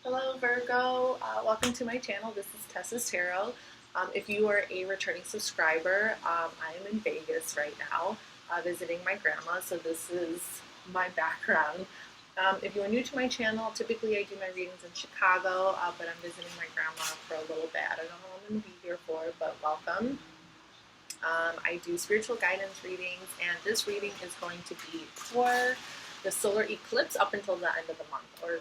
Hello Virgo, welcome to my channel. This is TESA's Tarot. If you are a returning subscriber, I am in Vegas right now visiting my grandma, so this is my background. If you are new to my channel, typically I do my readings in Chicago, but I'm visiting my grandma for a little bit. I don't know how long I'm going to be here for, but welcome. I do spiritual guidance readings, and this reading is going to be for the solar eclipse up until the end of the month, or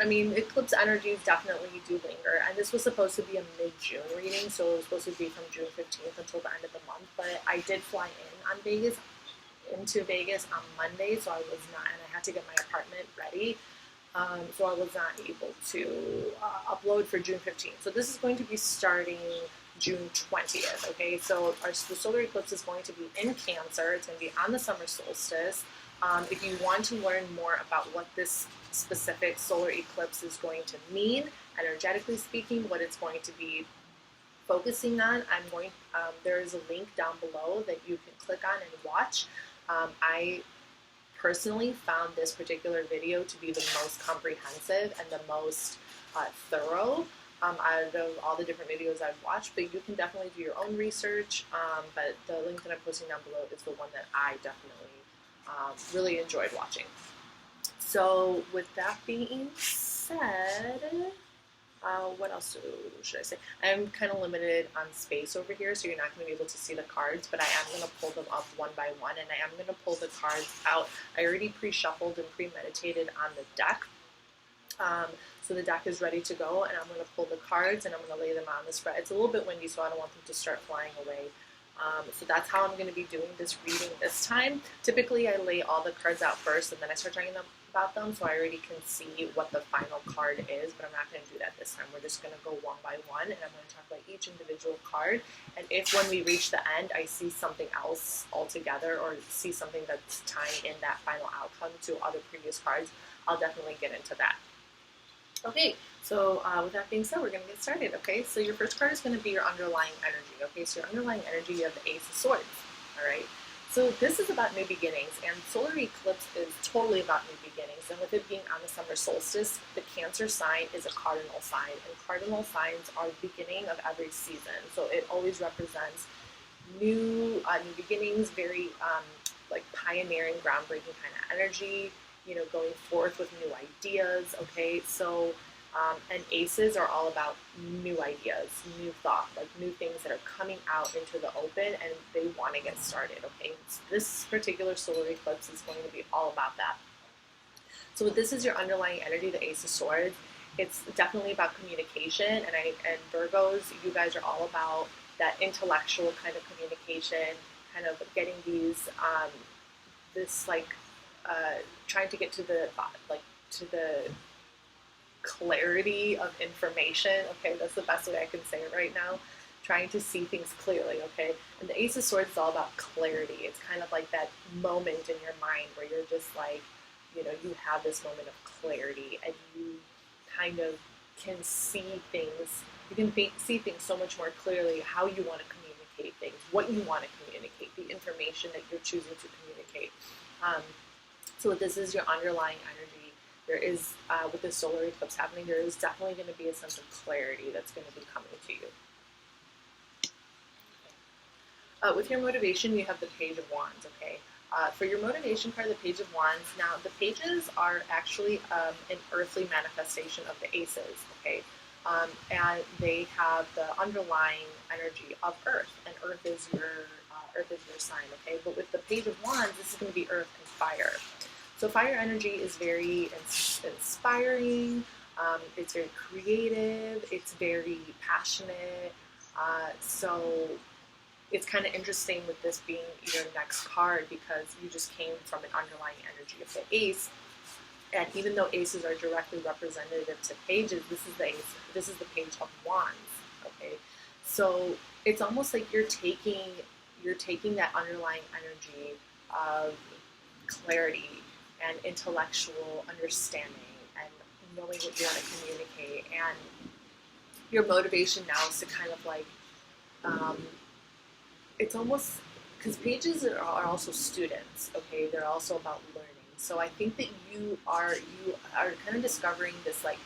eclipse energies definitely do linger, and this was supposed to be a mid-June reading, so it was supposed to be from June 15th until the end of the month, but I did fly into Vegas on Monday, so I was not, and I had to get my apartment ready, so I was not able to upload for June 15th. So this is going to be starting June 20th, okay? So the solar eclipse is going to be in Cancer. It's going to be on the summer solstice. If you want to learn more about what this specific solar eclipse is going to mean, energetically speaking, what it's going to be focusing on, there is a link down below that you can click on and watch. I personally found this particular video to be the most comprehensive and the most thorough out of all the different videos I've watched, but you can definitely do your own research, but the link that I'm posting down below is the one that I definitely really enjoyed watching. So with that being said, what else should I say? I'm kind of limited on space over here, so you're not going to be able to see the cards, but I am going to pull them up one by one, and I am going to pull the cards out. I already pre-shuffled and premeditated on the deck. So the deck is ready to go, and I'm going to pull the cards and I'm going to lay them on the spread. It's a little bit windy, so I don't want them to start flying away. So that's how I'm going to be doing this reading this time. Typically, I lay all the cards out first, and then I start talking about them, so I already can see what the final card is, but I'm not going to do that this time. We're just going to go one by one, and I'm going to talk about each individual card. And if when we reach the end, I see something else altogether, or see something that's tying in that final outcome to other previous cards, I'll definitely get into that. Okay, so with that being said, we're going to get started, okay? So your first card is going to be your underlying energy, okay? So your underlying energy, you have the Ace of Swords, all right? So this is about new beginnings, and solar eclipse is totally about new beginnings, and with it being on the summer solstice, the Cancer sign is a cardinal sign, and cardinal signs are the beginning of every season, so it always represents new beginnings, very like pioneering, groundbreaking kind of energy, you know, going forth with new ideas, okay? So, and aces are all about new ideas, new thought, like new things that are coming out into the open, and they want to get started, okay? So this particular solar eclipse is going to be all about that. So this is your underlying energy, the Ace of Swords. It's definitely about communication, and Virgos, you guys are all about that intellectual kind of communication, kind of getting these, trying to get to the clarity of information. Okay, that's the best way I can say it right now. Trying to see things clearly. Okay, and the Ace of Swords is all about clarity. It's kind of like that moment in your mind where you're just like, you know, you have this moment of clarity, and you kind of can see things. You can see things so much more clearly. How you want to communicate things, what you want to communicate, the information that you're choosing to communicate. So this is your underlying energy. There is, with the solar eclipse happening, there is definitely going to be a sense of clarity that's going to be coming to you. Okay. With your motivation, you have the Page of Wands, okay? For your motivation card, the Page of Wands, now the pages are actually an earthly manifestation of the aces, okay? And they have the underlying energy of Earth, and Earth is your sign, okay? But with the Page of Wands, this is going to be Earth and Fire. So fire energy is very inspiring, it's very creative, it's very passionate, so it's kind of interesting with this being your next card, because you just came from an underlying energy of the Ace, and even though aces are directly representative to pages, this is the Ace, this is the Page of Wands, okay? So it's almost like you're taking that underlying energy of clarity and intellectual understanding and knowing what you want to communicate, and your motivation now is to kind of like, it's almost, because pages are also students, okay? They're also about learning. So I think that you are kind of discovering this like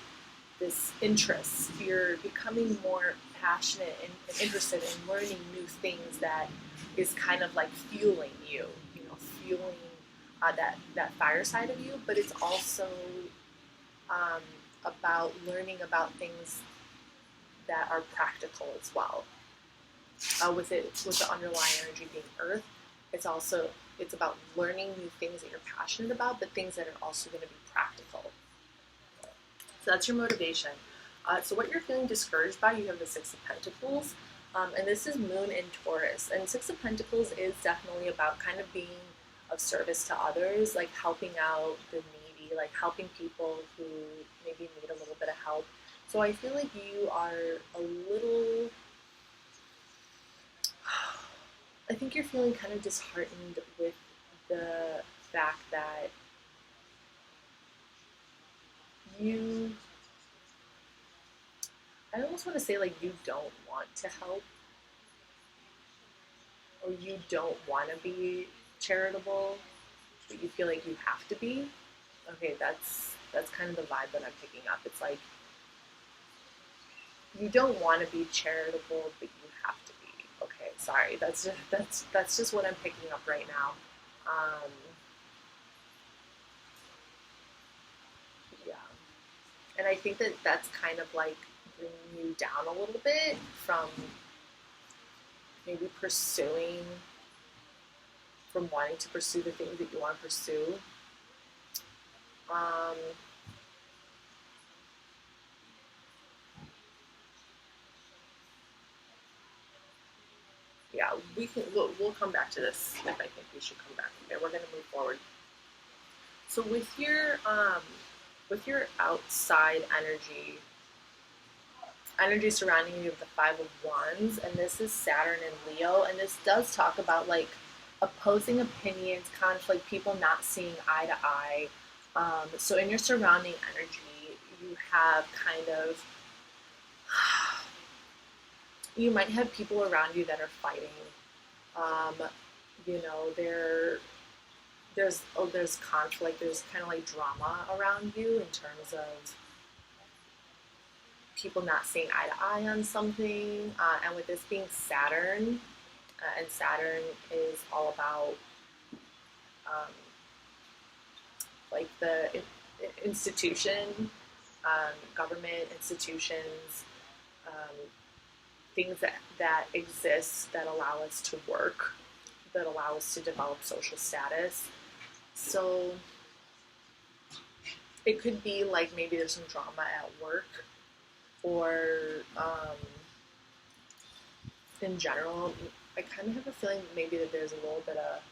this interest. You're becoming more passionate and interested in learning new things that is kind of like fueling you, fueling that fire side of you. But it's also um, about learning about things that are practical as well. With the underlying energy being Earth, it's about learning new things that you're passionate about, but things that are also going to be practical. So that's your motivation. So what you're feeling discouraged by, you have the Six of Pentacles, and this is Moon in Taurus. And Six of Pentacles is definitely about kind of being of service to others, like helping out the needy, like helping people who maybe need a little bit of help. So I feel like you are a little, I think you're feeling kind of disheartened with the fact that I almost want to say like you don't want to help, or you don't want to be charitable, but you feel like you have to be. Okay, that's kind of the vibe that I'm picking up. It's like you don't want to be charitable, but you have to be. Okay, sorry, that's just what I'm picking up right now. Yeah, and I think that that's kind of like bringing you down a little bit from maybe from wanting to pursue the things that you want to pursue. Um, yeah, we'll come back to this if I think we should come back. Okay, we're going to move forward. So with your outside energy surrounding you of the Five of Wands, and this is Saturn and Leo, and this does talk about like opposing opinions, conflict, people not seeing eye to eye. So in your surrounding energy, you have kind of, you might have people around you that are fighting. You know, there's conflict, there's kind of like drama around you in terms of people not seeing eye to eye on something. And with this being Saturn, and Saturn is all about like the institution, government institutions, things that exist that allow us to work, that allow us to develop social status. So it could be like maybe there's some drama at work, or in general, I kind of have a feeling maybe that there's a little bit of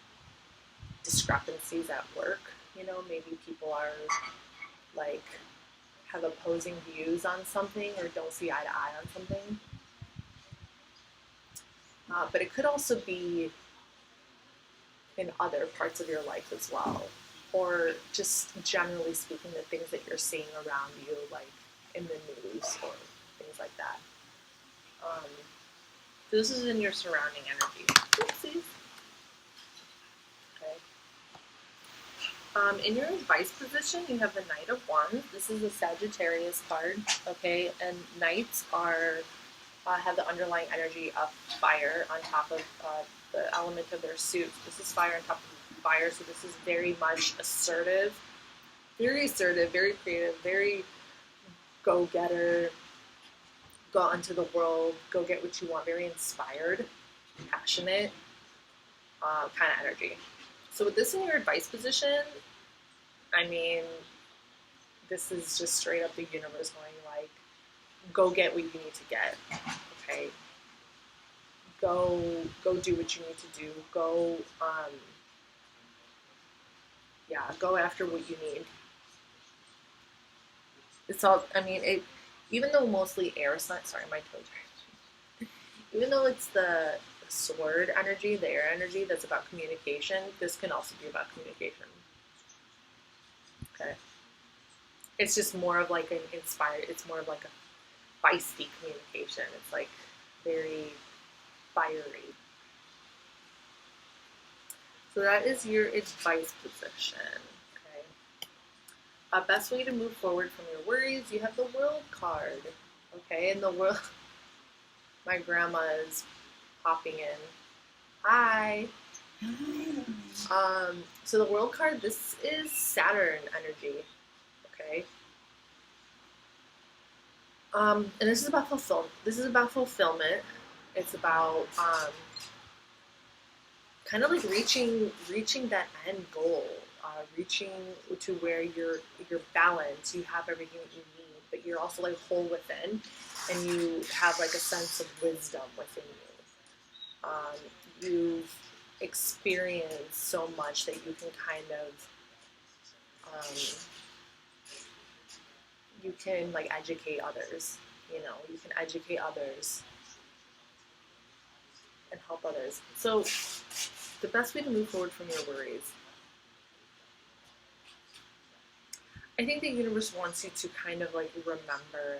discrepancies at work. You know, maybe people are like have opposing views on something or don't see eye to eye on something. But it could also be in other parts of your life as well, or just generally speaking, the things that you're seeing around you, like in the news or things like that. So this is in your surrounding energy. Oopsies. Okay. In your advice position, you have the Knight of Wands. This is a Sagittarius card. Okay, and knights have the underlying energy of fire on top of the element of their suit. This is fire on top of fire, so this is very much assertive, very creative, very go-getter, go out into the world, go get what you want, very inspired, passionate kind of energy. So with this in your advice position, I mean, this is just straight up the universe going like, go get what you need to get, okay? Go do what you need to do. Go after what you need. It's all, I mean, even though mostly air signs, sorry, my toes are even though it's the sword energy, the air energy that's about communication, this can also be about communication. Okay. It's just more of like it's more of like a feisty communication. It's like very fiery. So that is your advice position. A best way to move forward from your worries, you have the World card. Okay, and the world, my grandma is popping in. Hi. So the World card, this is Saturn energy. Okay. And this is about fulfillment. It's about kind of like reaching that end goal, reaching to where you're balanced, you have everything that you need, but you're also like whole within, and you have like a sense of wisdom within you. You've experienced so much that you can kind of you can like educate others. You know, you can educate others and help others. So the best way to move forward from your worries, I think the universe wants you to kind of like remember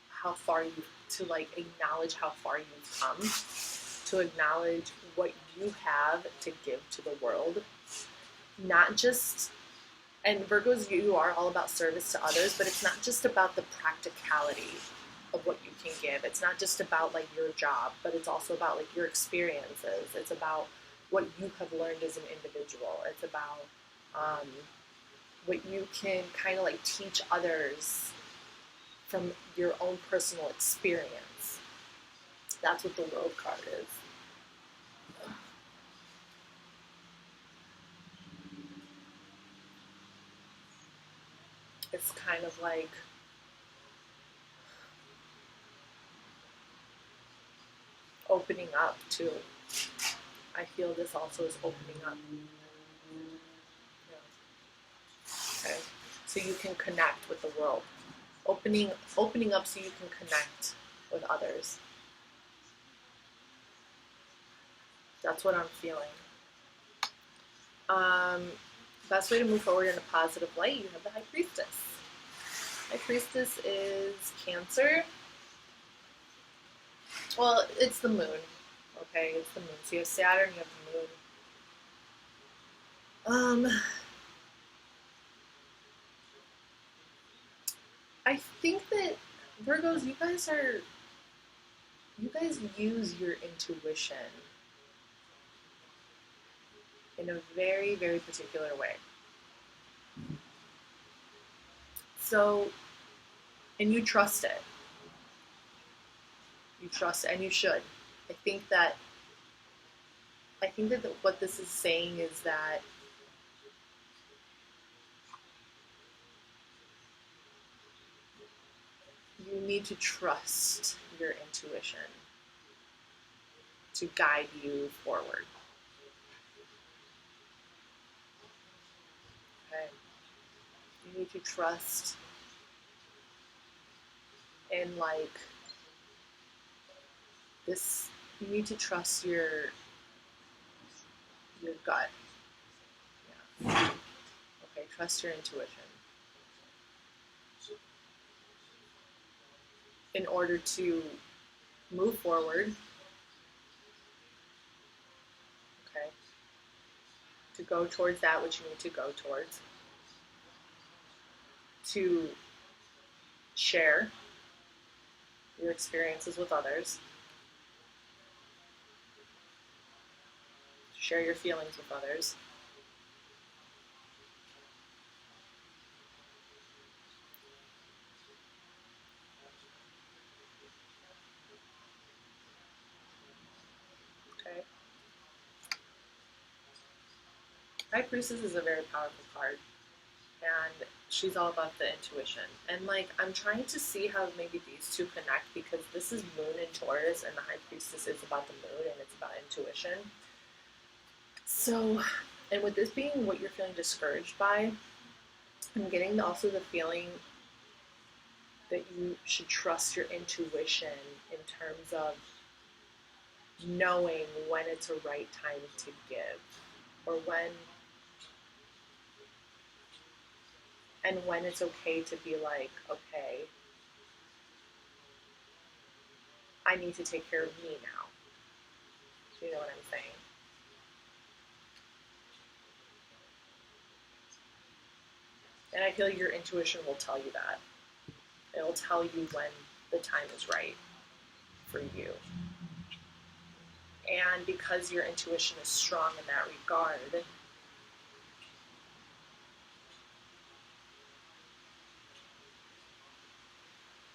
how far you to like acknowledge how far you've come, to acknowledge what you have to give to the world. Not just, and Virgos, you are all about service to others, but it's not just about the practicality of what you can give. It's not just about like your job, but it's also about like your experiences. It's about what you have learned as an individual. It's about what you can kind of like teach others from your own personal experience. That's what the World card is. It's kind of like opening up too. I feel this also is opening up. Yeah. Okay. So you can connect with the world. Opening up so you can connect with others. That's what I'm feeling. Um, best way to move forward in a positive light, you have the High Priestess. High Priestess is Cancer. Well, it's the moon. Okay, it's the moon. So you have Saturn, you have the moon. I think that Virgos, you guys use your intuition in a very, very particular way. So, and you trust it. You trust it, and you should. I think that what this is saying is that you need to trust your intuition to guide you forward. Okay? You need to trust in like this. You need to trust your gut. Yeah. Okay, trust your intuition in order to move forward. Okay, to go towards that which you need to go towards, to share your experiences with others, to share your feelings with others. Okay. High Priestess is a very powerful card, and she's all about the intuition. And like, I'm trying to see how maybe these two connect, because this is Moon in Taurus, and the High Priestess is about the moon, and it's about intuition. So, and with this being what you're feeling discouraged by, I'm getting also the feeling that you should trust your intuition in terms of knowing when it's a right time to give, or when it's okay to be like, okay, I need to take care of me now. Do you know what I'm saying? And I feel your intuition will tell you that. It'll tell you when the time is right for you. And because your intuition is strong in that regard,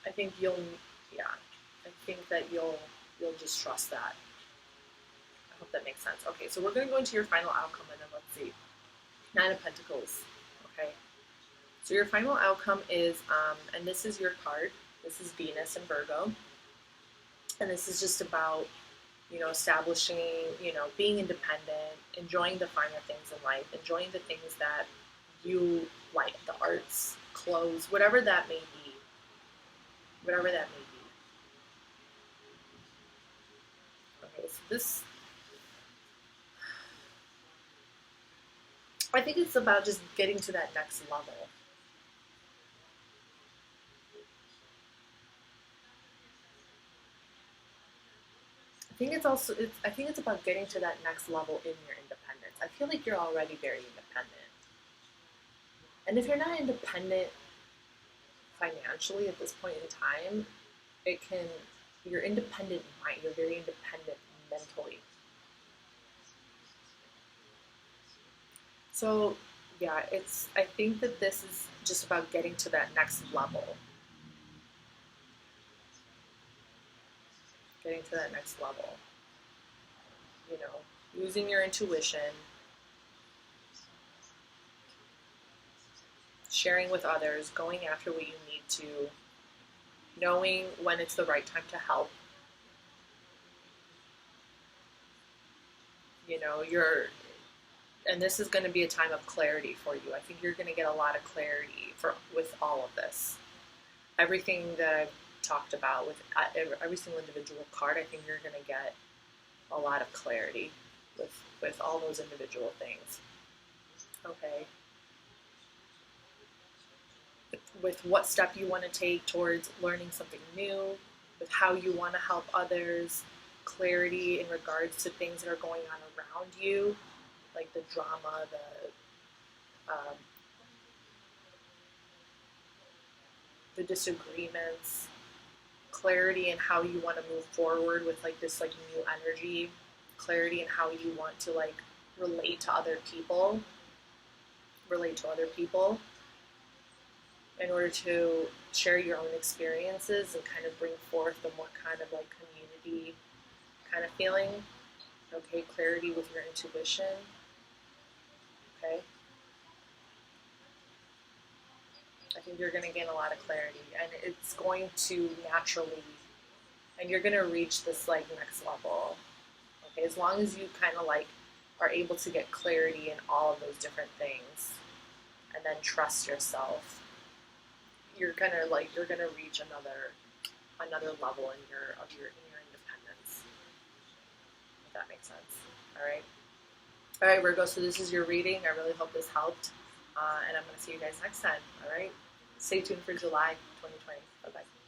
I think you'll just trust that. I hope that makes sense. Okay, so we're going to go into your final outcome, and then let's see. 9 of Pentacles. Okay, so your final outcome is, and this is your card. This is Venus and Virgo, and this is just about, establishing, being independent, enjoying the finer things in life, enjoying the things that you like, the arts, clothes, whatever that may be. Whatever that may be. Okay, so this, I think it's about just getting to that next level. I think it's about getting to that next level in your independence. I feel like you're already very independent. And if you're not independent financially at this point in time, you're independent in mind, you're very independent mentally. So yeah, I think that this is just about getting to that next level. Getting to that next level. Using your intuition, sharing with others, going after what you need to, knowing when it's the right time to help. And this is going to be a time of clarity for you. I think you're going to get a lot of clarity with all of this. Everything that I've talked about with every single individual card, I think you're going to get a lot of clarity with all those individual things. Okay. With what step you want to take towards learning something new, with how you want to help others, clarity in regards to things that are going on around you, like the drama, the disagreements, clarity in how you want to move forward with this new energy, clarity in how you want to relate to other people in order to share your own experiences and kind of bring forth the more kind of community kind of feeling. Okay, clarity with your intuition. Okay. I think you're going to gain a lot of clarity, and it's going to naturally, and you're going to reach this next level. Okay, as long as you kind of are able to get clarity in all of those different things, and then trust yourself, you're gonna reach another level in your independence. If that makes sense. All right, Virgo. So this is your reading. I really hope this helped, and I'm gonna see you guys next time. All right. Stay tuned for July 2020. Bye bye.